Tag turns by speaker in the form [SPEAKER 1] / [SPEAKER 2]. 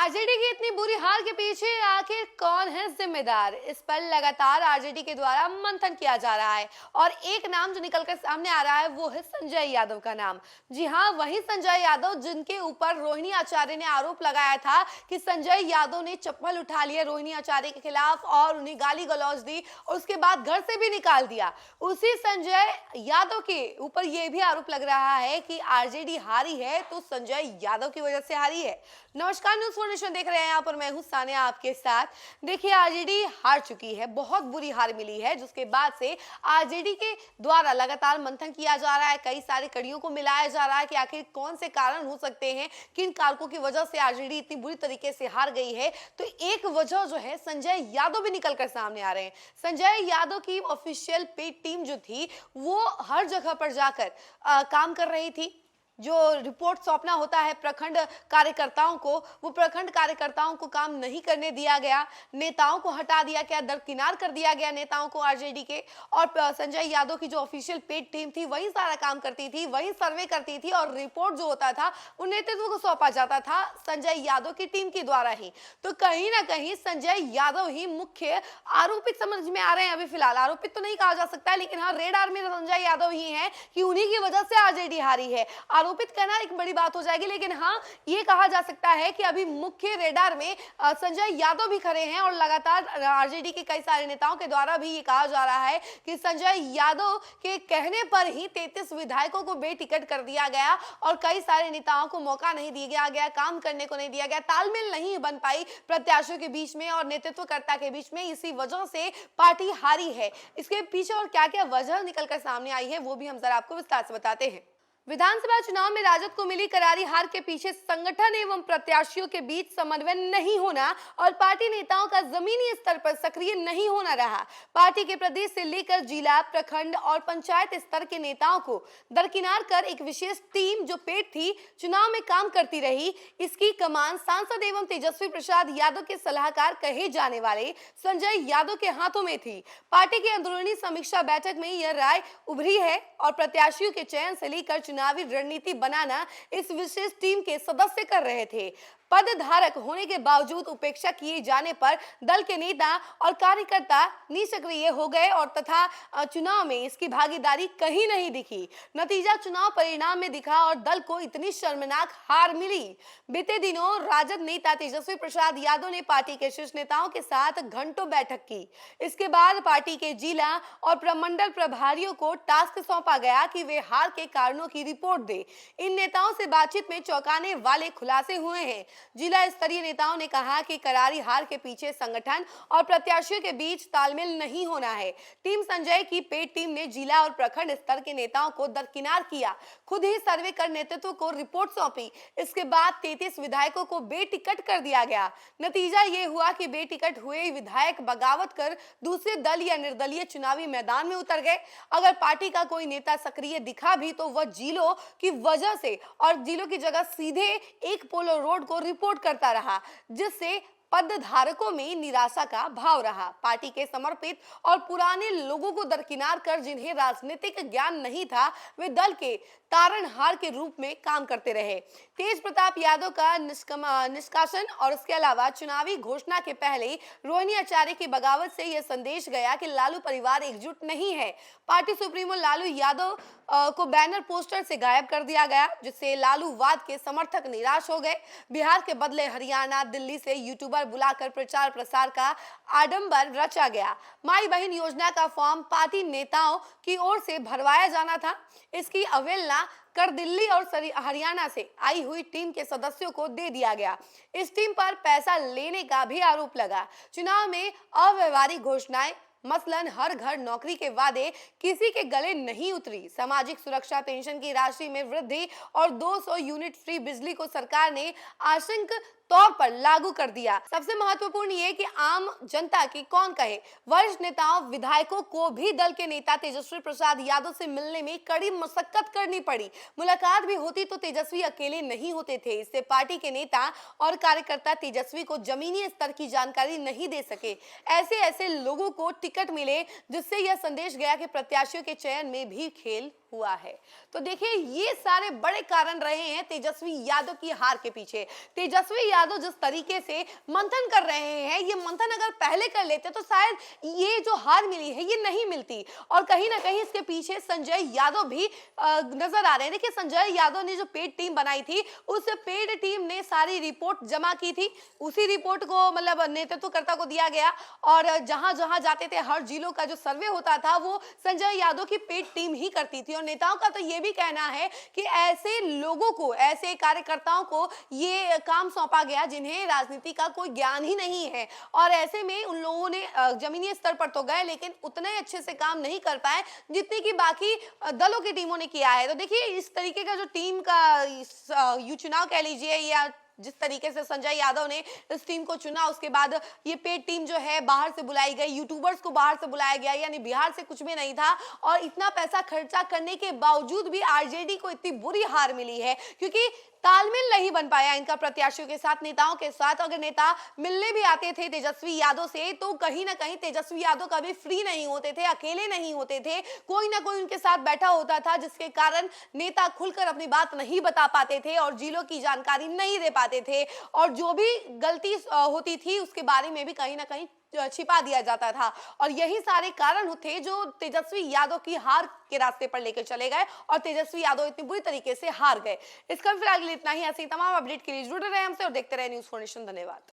[SPEAKER 1] RJD की इतनी बुरी हार के पीछे आखिर कौन है जिम्मेदार? इस पर लगातार आरजेडी के द्वारा मंथन किया जा रहा है और एक नाम जो निकलकर सामने आ रहा है वो है संजय यादव का नाम। जी हां, वही संजय यादव जिनके ऊपर रोहिणी आचार्य ने आरोप लगाया था कि संजय यादव ने चप्पल उठा लिया रोहिणी आचार्य के खिलाफ और उन्हें गाली गलौज दी और उसके बाद घर से भी निकाल दिया। उसी संजय यादव के ऊपर यह भी आरोप लग रहा है कि आरजेडी हारी है तो संजय यादव की वजह से हारी है। नमस्कार, न्यूज़ फॉर नेशन देख रहे हैं, यहाँ पर मैं हूँ सानिया आपके साथ। देखिए, आरजेडी हार चुकी है, बहुत बुरी हार मिली है, जिसके बाद से आरजेडी के द्वारा लगातार मंथन किया जा रहा है, कई सारी कड़ियों को मिलाया जा रहा है कि आखिर कौन से कारण हो सकते हैं, किन कारकों की वजह से आरजेडी इतनी बुरी तरीके से हार गई है। तो एक वजह जो है, संजय यादव भी निकलकर सामने आ रहे हैं। संजय यादव की ऑफिशियल पेड टीम जो थी वो हर जगह पर जाकर काम कर रही थी। जो रिपोर्ट सौंपना होता है प्रखंड कार्यकर्ताओं को, वो प्रखंड कार्यकर्ताओं को काम नहीं करने दिया गया, नेताओं को हटा दिया गया, दरकिनार कर दिया गया नेताओं को आरजेडी के। और संजय यादव की जो ऑफिशियल पेड टीम थी वही सारा काम करती थी, वही सर्वे करती थी और रिपोर्ट जो होता था वो नेतृत्व को सौंपा जाता था संजय यादव की टीम के द्वारा ही। तो कहीं ना कहीं संजय यादव ही मुख्य आरोपित समझ में आ रहे हैं। अभी फिलहाल आरोपित तो नहीं कहा जा सकता, लेकिन हाँ, रेडार में संजय यादव ही है कि उन्हीं की वजह से आरजेडी हारी है। आरोपित कहना एक बड़ी बात हो जाएगी, लेकिन हाँ, ये कहा जा सकता है कि अभी मुख्य रेडार में संजय यादव भी खड़े हैं और लगातार आरजेडी के कई सारे नेताओं के द्वारा भी ये कहा जा रहा है कि संजय यादव के कहने पर ही 33 विधायकों को बेटिकट कर दिया गया और कई सारे नेताओं को मौका नहीं दिया गया, काम करने को नहीं दिया गया, तालमेल नहीं बन पाई प्रत्याशियों के बीच में और नेतृत्वकर्ता के बीच में। इसी वजह से पार्टी हारी है। इसके पीछे और क्या क्या वजह निकलकर सामने आई है वो भी हम जरा आपको विस्तार से बताते हैं। विधानसभा चुनाव में राजद को मिली करारी हार के पीछे संगठन एवं प्रत्याशियों के बीच समन्वय नहीं होना और पार्टी नेताओं का जमीनी स्तर पर सक्रिय नहीं होना रहा। पार्टी के प्रदेश से लेकर जिला, प्रखंड और पंचायत स्तर के नेताओं को दरकिनार कर एक विशेष टीम जो पेड थी चुनाव में काम करती रही। इसकी कमान सांसद एवं तेजस्वी प्रसाद यादव के सलाहकार कहे जाने वाले संजय यादव के हाथों में थी। पार्टी की अंदरूनी समीक्षा बैठक में यह राय उभरी है और प्रत्याशियों के चयन से लेकर चुनावी रणनीति बनाना इस विशेष टीम के सदस्य कर रहे थे। पद धारक होने के बावजूद उपेक्षा किए जाने पर दल के नेता और कार्यकर्ता निष्क्रिय हो गए और तथा चुनाव में इसकी भागीदारी कहीं नहीं दिखी। नतीजा चुनाव परिणाम में दिखा और दल को इतनी शर्मनाक हार मिली। बीते दिनों राजद नेता तेजस्वी प्रसाद यादव ने पार्टी के शीर्ष नेताओं के साथ घंटों बैठक की। इसके बाद पार्टी के जिला और प्रमंडल प्रभारियों को टास्क सौंपा गया कि वे हार के कारणों की रिपोर्ट दे। इन नेताओं से बातचीत में चौंकाने वाले खुलासे हुए हैं। जिला स्तरीय नेताओं ने कहा कि करारी हार के पीछे संगठन और प्रत्याशियों के बीच तालमेल नहीं होना है। टीम संजय की पेड टीम ने जिला और प्रखंड स्तर के नेताओं को दरकिनार किया, खुद ही सर्वे कर नेतृत्व को रिपोर्ट सौंपी। इसके बाद 33 विधायकों को बेटिकट कर दिया गया। नतीजा ये हुआ कि बेटिकट हुए विधायक बगावत कर दूसरे दल या निर्दलीय चुनावी मैदान में उतर गए। अगर पार्टी का कोई नेता सक्रिय दिखा भी तो वह जिलों की वजह से और जिलों की जगह सीधे एक पोलो रोड को रिपोर्ट करता रहा, जिससे पद धारकों में निराशा का भाव रहा। पार्टी के समर्पित और पुराने लोगों को दरकिनार कर जिन्हें राजनीतिक ज्ञान नहीं था वे दल के तारणहार के रूप में काम करते रहे। तेज प्रताप यादव का निष्कासन और इसके अलावा चुनावी घोषणा के पहले रोहिणी आचार्य की बगावत से यह संदेश गया कि लालू परिवार एकजुट नहीं है। पार्टी सुप्रीमो लालू यादव को बैनर पोस्टर से गायब कर दिया गया, जिससे लालूवाद के समर्थक निराश हो गए। बिहार के बदले हरियाणा, दिल्ली से यूट्यूबर बुलाकर प्रचार प्रसार का आडंबर रचा गया। माई बहन योजना का फॉर्म पार्टी नेताओं की ओर से भरवाया जाना था। इसकी अवहेलना कर दिल्ली और हरियाणा से आई हुई टीम के सदस्यों को दे दिया गया। इस टीम पर पैसा लेने का भी आरोप लगा। चुनाव में अव्यवहारिक घोषणाएं, मसलन हर घर नौकरी के वादे किसी के गले नहीं उतरी। सामाजिक सुरक्षा पेंशन की राशि में वृद्धि और 200 यूनिट फ्री बिजली को सरकार ने आंशिक तौर पर लागू कर दिया। सबसे महत्वपूर्ण ये कि आम जनता की कौन कहे, वरिष्ठ नेताओं विधायकों को भी दल के नेता तेजस्वी प्रसाद यादव से मिलने में कड़ी मशक्कत करनी पड़ी। मुलाकात भी होती तो तेजस्वी अकेले नहीं होते थे। इससे पार्टी के नेता और कार्यकर्ता तेजस्वी को जमीनी स्तर की जानकारी नहीं दे सके। ऐसे लोगों को टिकट मिले, जिससे यह संदेश गया कि प्रत्याशियों के चयन में भी खेल हुआ है। तो देखिए ये सारे बड़े कारण रहे हैं तेजस्वी यादव की हार के पीछे। तेजस्वी यादव जिस तरीके से मंथन कर रहे हैं, ये मंथन अगर पहले कर लेते तो शायद ये जो हार मिली है ये नहीं मिलती। और कहीं ना कहीं इसके पीछे संजय यादव भी नजर आ रहे हैं। देखिए संजय यादव ने जो पेड टीम बनाई थी, उस पेड टीम ने सारी रिपोर्ट जमा की थी, उसी रिपोर्ट को मतलब नेतृत्वकर्ता को दिया गया और जहां जहां जाते थे हर जिलों का जो सर्वे होता था वो संजय यादव की पेड टीम ही करती थी। और नेताओं का तो ये भी कहना है कि ऐसे लोगों को, ऐसे कार्यकर्ताओं को ये काम सौंपा गया जिन्हें राजनीति का कोई ज्ञान ही नहीं है और ऐसे में उन लोगों ने जमीनी स्तर पर तो गए लेकिन उतने अच्छे से काम नहीं कर पाए जितने की बाकी दलों की टीमों ने किया है। तो देखिए इस तरीके का जो टीम का यू चुनाव कह लीजिए या जिस तरीके से संजय यादव ने इस टीम को चुना, उसके बाद ये पेड टीम जो है बाहर से बुलाई गई, यूट्यूबर्स को बाहर से बुलाया गया, यानी बिहार से कुछ भी नहीं था और इतना पैसा खर्चा करने के बावजूद भी आरजेडी को इतनी बुरी हार मिली है क्योंकि तालमेल नहीं बन पाया इनका प्रत्याशियों के साथ, नेताओं के साथ। अगर नेता मिलने भी आते थे तेजस्वी यादव से तो कहीं ना कहीं तेजस्वी यादव कभी फ्री नहीं होते थे, अकेले नहीं होते थे, कोई ना कोई उनके साथ बैठा होता था जिसके कारण नेता खुलकर अपनी बात नहीं बता पाते थे और जिलों की जानकारी नहीं दे पाते थे और जो भी गलती होती थी उसके बारे में भी कहीं ना कहीं छिपा दिया जाता था। और यही सारे कारण थे जो तेजस्वी यादव की हार के रास्ते पर लेकर चले गए और तेजस्वी यादव इतनी बुरी तरीके से हार गए। इसका फिलहाल इतना ही। ऐसे ही तमाम अपडेट के लिए जुड़े रहे हमसे और देखते रहे न्यूज़4 नेशन। धन्यवाद।